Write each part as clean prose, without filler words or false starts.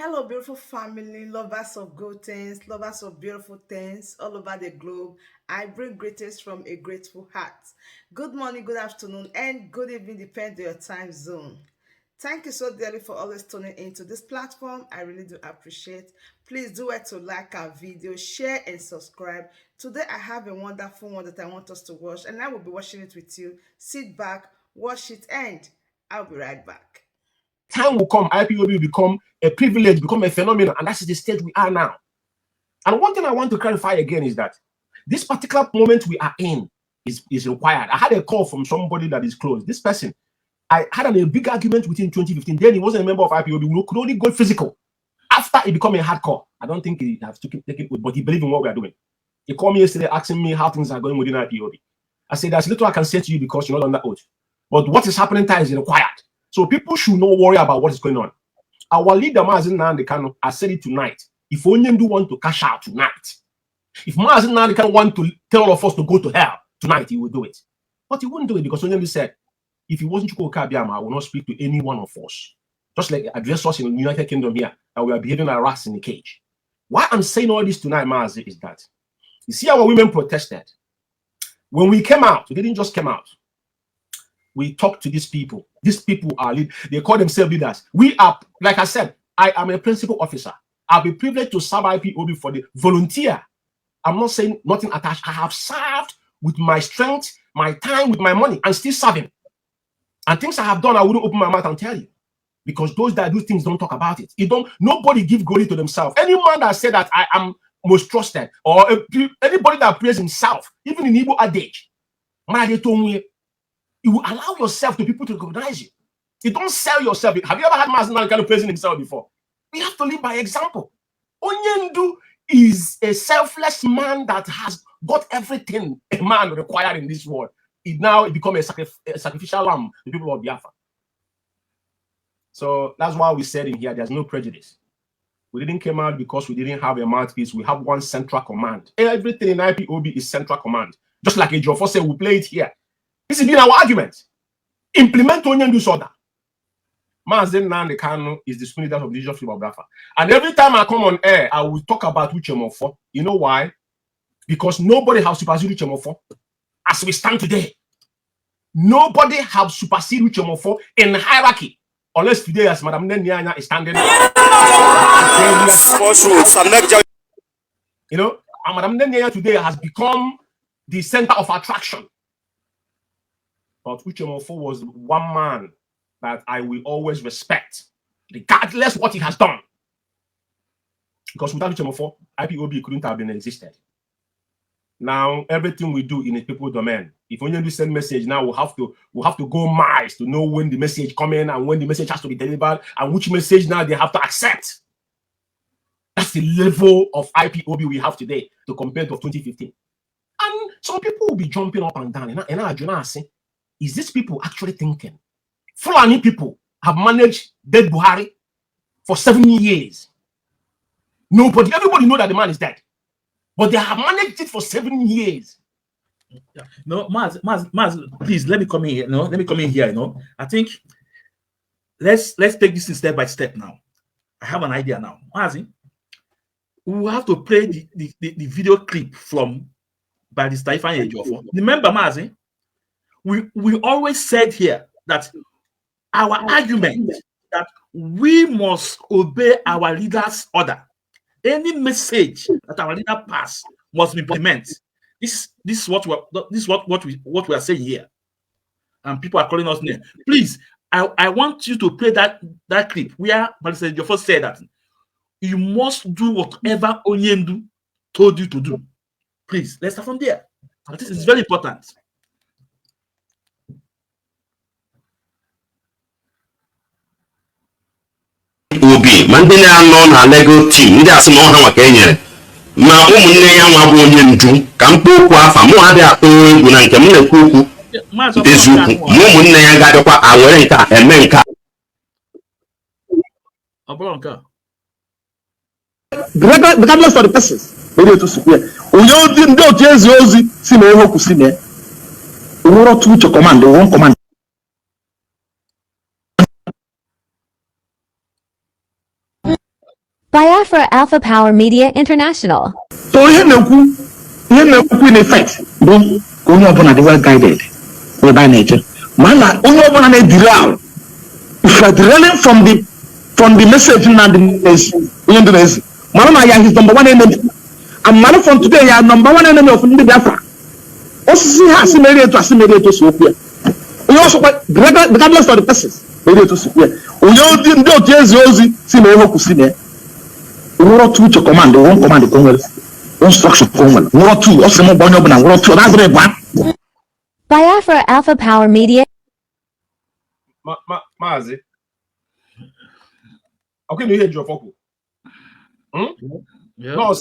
Hello, beautiful family, lovers of good things, lovers of beautiful things all over the globe. I bring greetings from a grateful heart. Good morning, good afternoon, and good evening, depending on your time zone. Thank you so dearly for always tuning into this platform. I really do appreciate. Please do it to like our video, share, and subscribe. Today, I have a wonderful one that I want us to watch, and I will be watching it with you. Sit back, watch it, and I'll be right back. Time will come, IPOB will become a privilege, become a phenomenon, and that's the stage we are now. And one thing I want to clarify again is that this particular moment we are in is required. I had a call from somebody that is close. This person, I had a big argument with him in 2015. Then he wasn't a member of IPOB. We could only go physical. After he became a hardcore, I don't think he has taken it, but he believed in what we are doing. He called me yesterday asking me how things are going within IPOB. I said, there's little I can say to you because you're not under oath. But what is happening there is required. So people should not worry about what is going on. Our leader, Mazi Kano, I said it tonight. If only do want to cash out tonight, if Mazi Kano want to tell all of us to go to hell tonight, he will do it. But he wouldn't do it because Onyendi said, if he wasn't Chukwuka Abiyama, I will not speak to any one of us. Just like address us in the United Kingdom here, that we are behaving like rats in a cage. Why I'm saying all this tonight, Mazi, is that you see our women protested. When we came out, we didn't just come out. We talk to these people. These people are they call themselves leaders. We are, like I said, I am a principal officer. I'll be privileged to serve IPOB for the volunteer. I'm not saying nothing attached. I have served with my strength, my time, with my money, and still serving. And things I have done, I wouldn't open my mouth and tell you. Because those that do things don't talk about it. Nobody give glory to themselves. Any man that said that I am most trusted, or anybody that praise himself, even in Igbo adage, you will allow yourself to people to recognize you. You don't sell yourself. Have you ever had Mazi kind of praising himself before? We have to live by example. Onyendu is a selfless man that has got everything a man required in this world. It become a sacrificial lamb, the people of Biafra. So that's why we said in here, there's no prejudice. We didn't come out because we didn't have a mouthpiece. We have one central command. Everything in IPOB is central command. Just like Ejiofor said, we play it here. This has been our argument. Implement Onyendu's order. Mazi Kano is the spirit of the Ejiofor of Biafra. And every time I come on air, I will talk about Ejiofor. You know why? Because nobody has superseded Ejiofor. As we stand today, nobody has superseded Ejiofor in hierarchy. Unless today, as Madam Nenyanya is standing. You know, and Madam Nenyanya today has become the center of attraction. But Ejiofor was one man that I will always respect, regardless what he has done. Because without Ejiofor, IPOB couldn't have been existed. Now everything we do in a people domain. If only you send message now, we'll have to go miles to know when the message come in and when the message has to be delivered and which message now they have to accept. That's the level of IPOB we have today to compare to 2015. And some people will be jumping up and down. And I say, is these people actually thinking? Fulani people have managed dead Buhari for 7 years. Everybody know that the man is dead. But they have managed it for 7 years. Yeah. No, Maz, please let me come in here. No, let me come in here. I think let's take this step by step now. I have an idea now. Mazi, we will have to play the video clip from by the Ifeanyi Ejiofor. Remember, Mazi, we always said here that our argument that we must obey our leader's order. Any message that our leader pass must be implemented. This is what we are saying here, and people are calling us name. Please, I want you to play that clip where Mr. Ejiofor said that you must do whatever Onyendu told you to do. Please, let's start from there. This is very important. Obi mande na na legal team ndị asị na ọha maka enyere ma ụmụnne ya nwa bụ onye ndu ka mkpa okwu afa mụ adị atụ egwu na nke m na-ekwu okwu eziokwu ma ụmụnne ya ga-adịkwa awere nke a eme nke regardless of the person onye otu sikwu ya onye ndị otu ezi ozi si na ihe okwu si na nwere otu uche command one command. Biafra Alpha Power Media International. So ihe na-ekwu in effect bụ onye ọbụla dị well guided ebe a na-eche mana onye ọbụla na-edirail if you are derailing from the message na dị n'ezi onye ndị n'ezi mara na ya his number one enemy and mara from today ya number one enemy of ndị Biafra osisi ha asị mere etu si okwu ya onye ọsọkwa regardless of the persons mere etu si okwu ya onye ndị otu ezi ozi si na ihe kwụsị na nwere otu uche command one command ka nwere instruction ka nwere nwere otu ọsị m onye ọbụla nwere otu that's the one. Biafra Alpha Power Media. Mazi. Okay, no, hear Ejiofor. Yeah. No,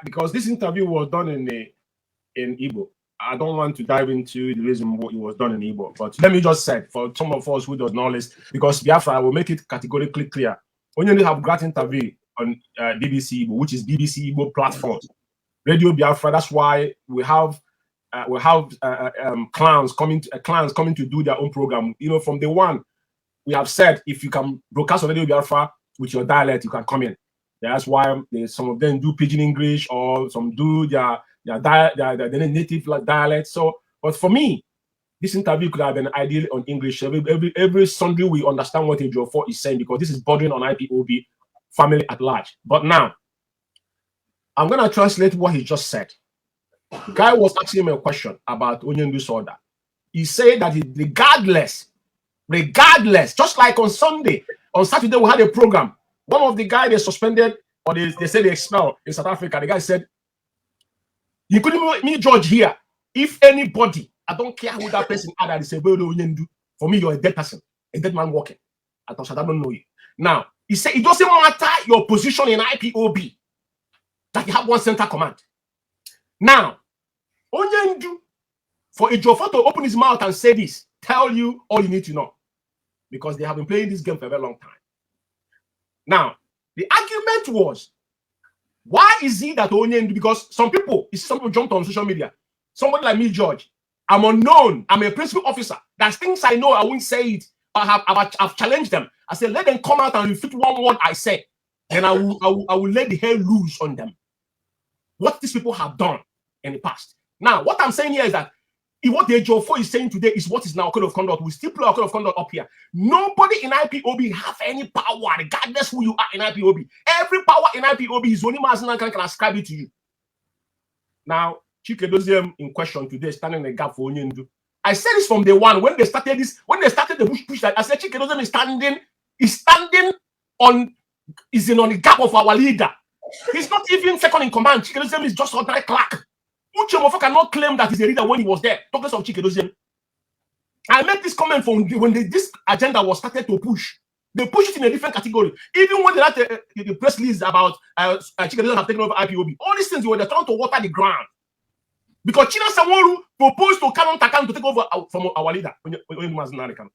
because this interview was done in Igbo. I don't want to dive into the reason why it was done in Igbo, but let me just say for some of us who does not listen, because Biafra, I will make it categorically clear. When you have great interview on BBC Igbo, which is BBC Igbo platform, Radio Biafra. That's why we have clans coming to do their own program. You know, from the one we have said, if you can broadcast on Radio Biafra with your dialect, you can come in. That's why some of them do Pidgin English, or some do their native dialect. So, but for me, this interview could have been ideally on English. Every Sunday we understand what Ejiofor is saying, because this is bordering on IPOB family at large. But now, I'm going to translate what he just said. Guy was asking him a question about Onyendu's order. He said that regardless, just like on Sunday, on Saturday we had a program. One of the guys they suspended, or they said they expelled in South Africa. The guy said, "You couldn't make me judge here. If anybody, I don't care who that person are, that is a Onyendu. For me, you're a dead person, a dead man walking. I don't know you." Now he said it doesn't matter your position in IPOB, that you have one center command. Now, Onyendu, for Ejiofor to open his mouth and say this, tell you all you need to know, because they have been playing this game for a very long time. Now, the argument was, why is it that Onyendu, because some people jumped on social media, somebody like me, George, I'm unknown, I'm a principal officer, there's things I know, I won't say it, I've challenged them. I said, let them come out and refute one word I said, then I will let the hell loose on them. What these people have done in the past. Now, what I'm saying here is that what the Ejiofor is saying today is what is now code of conduct. We still play our code of conduct up here. Nobody in IPOB have any power, regardless who you are in IPOB. Every power in IPOB is only Mazi can ascribe it to you. Now, Chikedozie in question today, standing in the gap for Onyendu. I said this from day one when they started this, when they started the push that I said Chikedozie is standing on the gap of our leader. He's not even second in command. Chikedozie is just ordinary clerk. Ejiofor cannot claim that he's a leader when he was there. Talk less of Chikedozie. I made this comment from when this agenda was started to push. They push it in a different category. Even when they had the press release about Chikedozie have taken over IPOB, all these things were trying to water the ground. Because China Samoru proposed to Canon Takan to take over from our leader.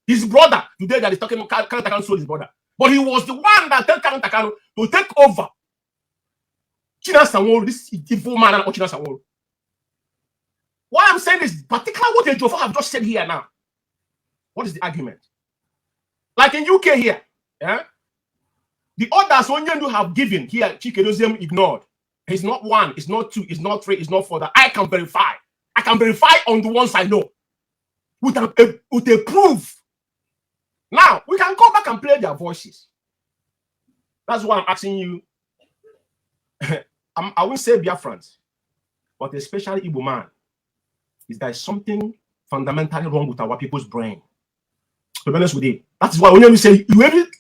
His brother, today that is talking about Canon Takan sold his brother. But he was the one that told Canon Takan to take over China Samoru, this evil man of China Samoru. Why I'm saying this, particularly what Ejiofor have just said here now. What is the argument? Like in UK here, yeah, the orders Onyendu have given here, Chikedozie ignored. It's not one, it's not two, it's not three, it's not four. That I can verify. I can verify on the ones I know with a proof. Now we can go back and play their voices. That's why I'm asking you. I won't say Biafrans, but especially Igbo man, is there something fundamentally wrong with our people's brain. To be honest with you, that's why when you say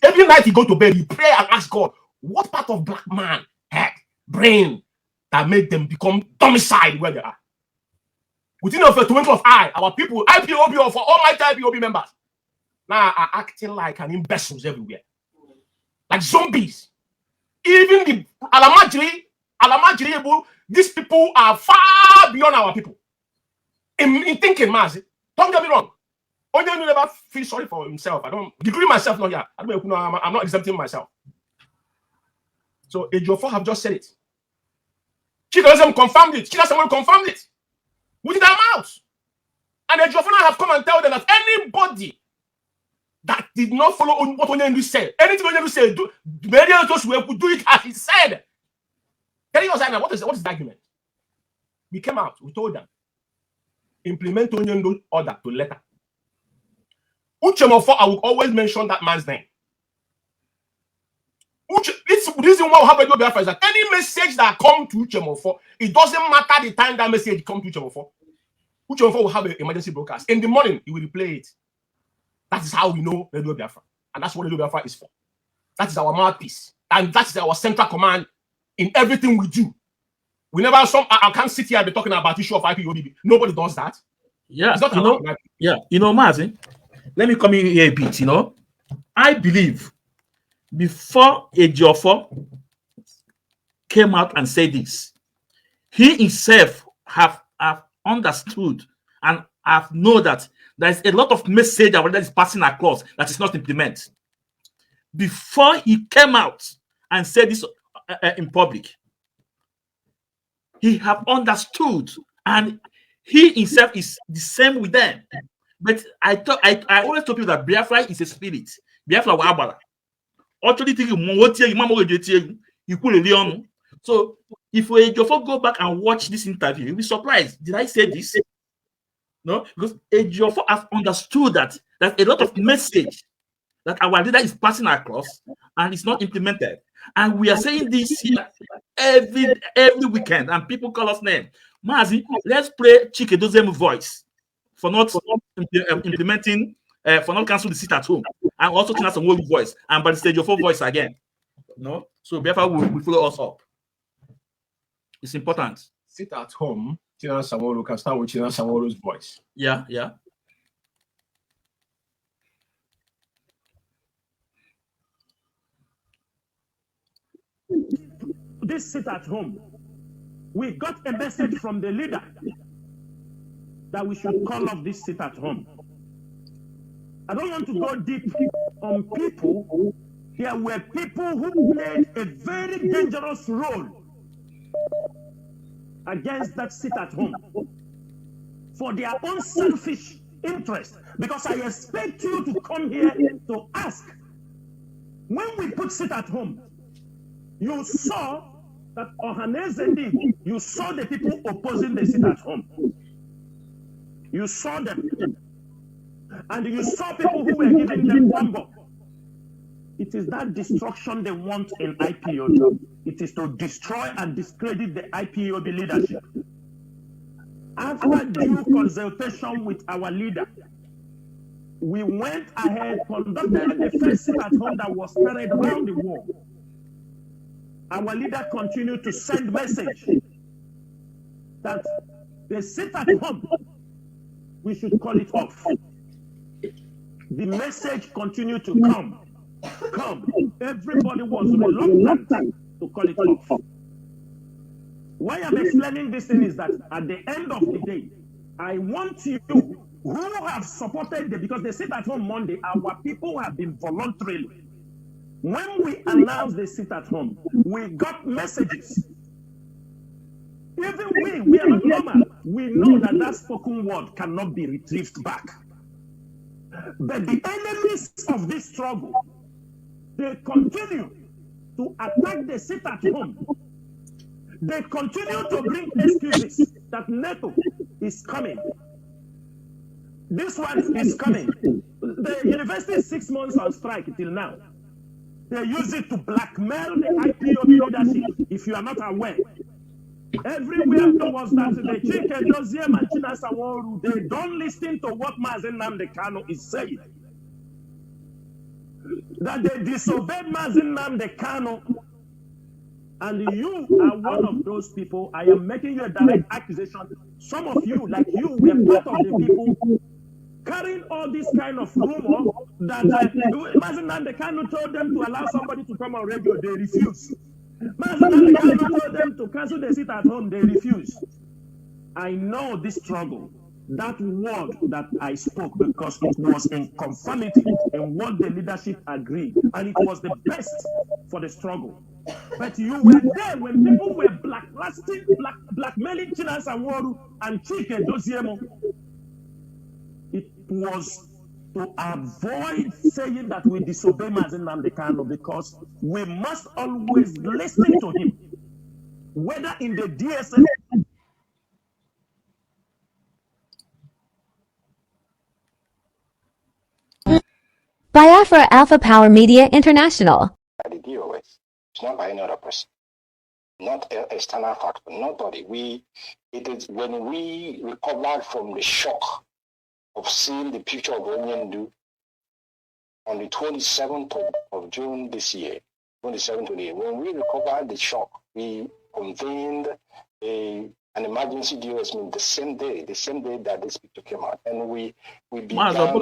every night you go to bed, you pray and ask God, what part of black man head, brain that made them become domiciled where they are? Within a twinkle of eye, our people, IPOB or for all my IPOB members, now are acting like an imbeciles everywhere, like zombies. Even the Alamajiri, these people are far beyond our people. In thinking, Mazi, don't get me wrong. Onyendu never feel sorry for himself. I don't degree myself not here. I'm not exempting myself. So Ejiofor have just said it. Chikedozie confirmed it. Chikedozie confirmed it with their mouths. And Ejiofor have come and tell them that anybody that did not follow what Onyendu said. Anything Onyendu said, many of us would do it as he said. Tell us what is the argument? We came out, we told them, implement Onyendu order to letter. Ejiofor, I will always mention that man's name. This reason why we have a Biafra is that any message that comes to Ejiofor, it doesn't matter the time that message comes to Ejiofor. Ejiofor will have an emergency broadcast. In the morning, he will replay it. That is how we know Radio Biafra. And that's what Radio Biafra is for. That is our mouthpiece. And that is our central command in everything we do. We never, I can't sit here and be talking about issue of IPOB. Nobody does that. Yeah, Mazi, let me come in here a bit, I believe before Ejiofor came out and said this, he himself have understood and have known that there is a lot of message that is passing across that is not implemented. Before he came out and said this in public, he have understood, and he himself is the same with them. But I always tell people that Biafra is a spirit. Biafra wa abala. Actually, so if we go back and watch this interview, you'll be surprised. Did I say this? No, because Ejiofor has understood that there's a lot of message that our leader is passing across and it's not implemented. And we are saying this here every weekend, and people call us name. Mazi, let's play Chike Dozem voice for not implementing, for not canceling the sit at home, and also turn us some old voice, and by the stage of voice again. No, so Biafra will follow us up. It's important. Sit at home. China Samoro can start with China Samoro's voice. Yeah. This sit at home, we got a message from the leader that we should call off this sit at home. I don't want to go deep on people. There were people who played a very dangerous role against that sit at home for their own selfish interest. Because I expect you to come here to ask, when we put sit at home, you saw that Ohanezendi, you saw the people opposing the sit at home. You saw them. And you saw people who were giving them bumbo. It is that destruction they want in IPOB. It is to destroy and discredit the IPOB leadership. After due consultation with our leader, we went ahead, conducted the first sit at home that was carried around the world. Our leader continued to send message that the sit at home, we should call it off. The message continued to come. Everybody was reluctant to call it off. Why I'm explaining this thing is that at the end of the day, I want you who have supported because they sit at home Monday, our people have been voluntarily. When we announced the sit at home, we got messages. Even we are not normal. We know that that spoken word cannot be retrieved back. But the enemies of this struggle, they continue to attack the sit at home. They continue to bring excuses that NATO is coming. This one is coming. The university is 6 months on strike till now. They use it to blackmail the IPOB leadership, if you are not aware. Everywhere there was that the Chike Doziem and China Saworu, they don't listen to what Mazi Nnamdi Kanu is saying. That they disobeyed Mazi Nnamdi Kanu. And you are one of those people. I am making you a direct accusation. Some of you, like you, were part of the people carrying all this kind of rumor that Mazi Nnamdi Kanu told them to allow somebody to come on radio. They refused. Mazi Nnamdi Kanu told them to cancel the sit at home. They refused. I know this struggle. That word that I spoke, because it was in conformity in what the leadership agreed, and it was the best for the struggle. But you were there when people were blackmailing Chinasa Woru and Chike Doziem. It was to avoid saying that we disobey Mazi Nnamdi Kanu, because we must always listen to him, whether in the DSS. Biafra Alpha Power Media International. By the DOS, it's not by any other person, not external factor, nobody. It is when we recovered from the shock of seeing the picture of Onyendu on the 27th of June this year, 27th, when we recovered the shock, we convened an emergency DOS meeting the same day that this picture came out, and we began to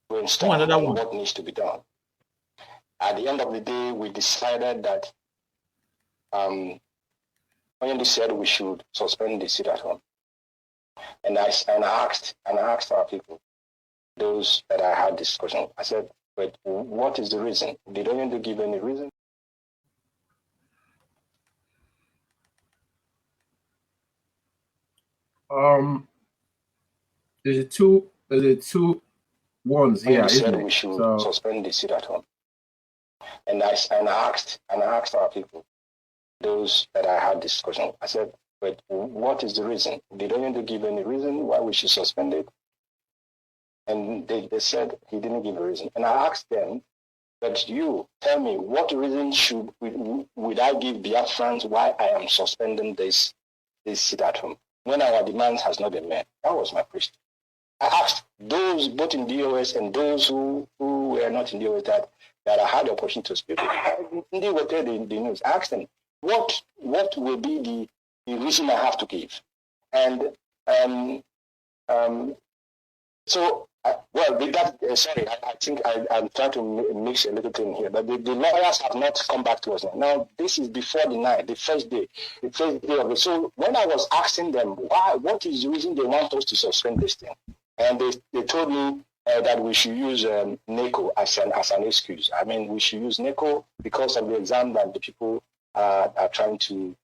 brainstorm on what needs to be done. At the end of the day, we decided that Onyendu said we should suspend the sit at home, and I asked our people, those that I had discussion. I said, but what is the reason? Did Onyendu give any reason? There's two ones here. Said we should suspend the sit at home, and I asked our people, those that I had discussion. I said, but what is the reason? Did Onyendu give any reason why we should suspend it? And they said he didn't give a reason. And I asked them, but you tell me, what reason would I give Biafrans why I am suspending this sit at home when our demands has not been met? That was my question. I asked those both in DOS and those who were not in DOS that I had the opportunity to speak with. They were telling the news. I asked them, what will be the reason I have to give? And so, sorry, I think I'm trying to mix a little thing here, but the lawyers have not come back to us now. Now, this is before the night, the first day of it. So when I was asking them, what is the reason they want us to suspend this thing? And they told me that we should use NECO as an excuse. I mean, we should use NECO because of the exam that the people are trying to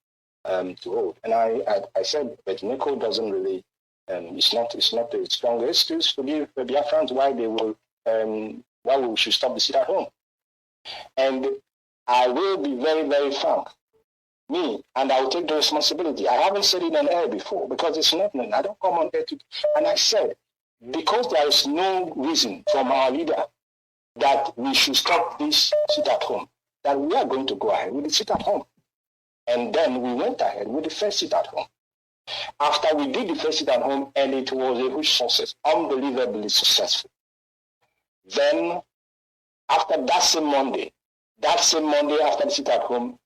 hold. And I said, but NECO doesn't really, it's not a strong excuse to give the Biafrans why we should stop the sit at home. And I will be very, very frank. And I will take the responsibility. I haven't said it on air before because it's not, I don't come on air and I said, because there is no reason from our leader that we should stop this sit at home, that we are going to go ahead with the sit at home. And then we went ahead with the first sit at home. After we did the first sit at home, and it was a huge success, unbelievably successful. Then, after that same Monday after the sit at home,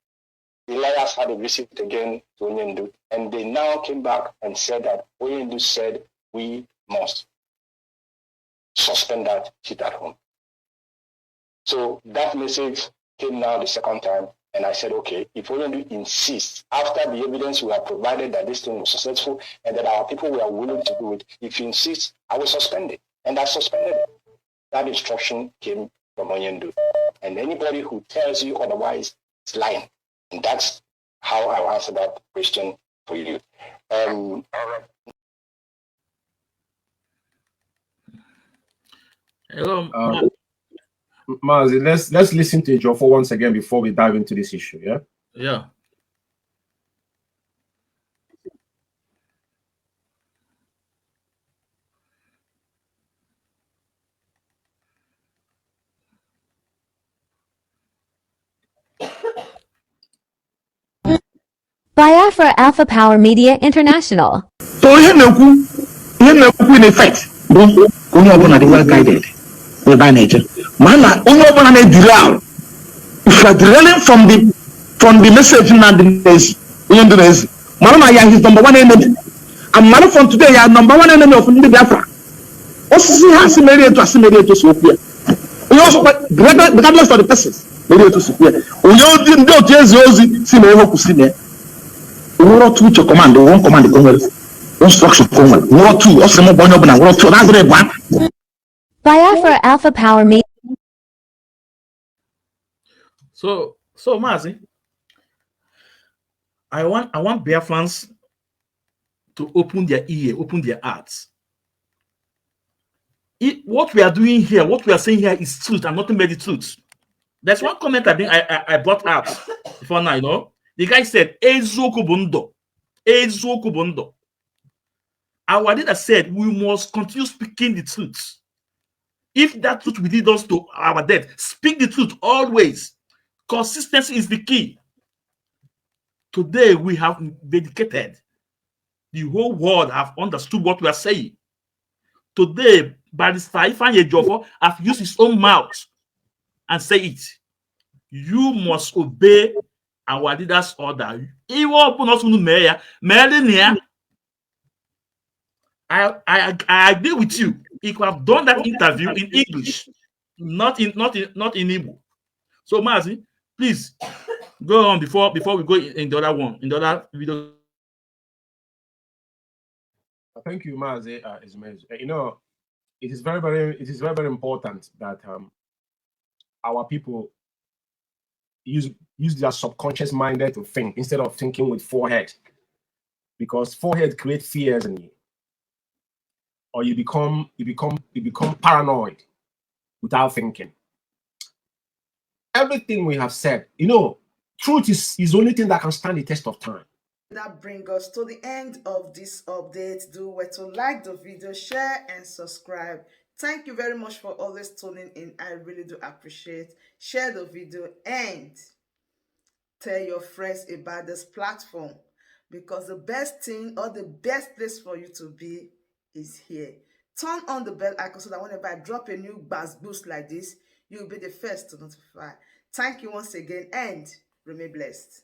the lawyers had a visit again to Onyendu, and they now came back and said that Onyendu said we must suspend that sit at home. So that message came now the second time, and I said, okay, if Onyendu insists, after the evidence we have provided that this thing was successful and that our people were willing to do it, if you insist, I will suspend it. And I suspended it. That instruction came from Onyendu. And anybody who tells you otherwise is lying. And that's how I will answer that question for you. Hello, Mazi, let's listen to Ejiofor once again before we dive into this issue. Yeah. Yeah. Biafra Alpha Power Media International. So here in effect, only open are well guided by nature. Man, only open are derail. If you are derailing from the message and the news, Mama is number one enemy. And man from today are number one enemy of the Biafra. Also, has married to assimilate to Sophia. We also, regardless of the persons, married to Sophia. We all didn't go to Yosi, see me who see me. World 2 to command, one command the Congress, one structure Congress, World 2, also more born up and World 2, that's the one. Biafra Alpha Power Media. So Mazi, I want Biafrans to open their ear, open their hearts. what we are doing here, what we are saying here is truth and nothing but the truth. There's one comment I think I brought out before now, you know. The guy said, Ejiokor bundo. Ejiokor bundo. Our leader said we must continue speaking the truth. If that truth will lead us to our death, speak the truth always. Consistency is the key. Today we have dedicated. The whole world have understood what we are saying. Today, Barrister Ejiofor have used his own mouth and say it. You must obey our leader's order. I agree with you. He could have done that interview in English, not in Igbo. So Mazi, please go on before we go in the other one, in the other video. Thank you, Mazi. You know, it is very important that our people use their subconscious mind to think instead of thinking with forehead, because forehead creates fears in you, or you become paranoid without thinking. Everything we have said, you know, truth is the only thing that can stand the test of time. That brings us to the end of this update. Do well to like the video, share and subscribe. Thank you very much for always tuning in. I really do appreciate. Share the video and tell your friends about this platform, because the best thing or the best place for you to be is here. Turn on the bell icon so that whenever I drop a new boost like this, you'll be the first to notify. Thank you once again and remain blessed.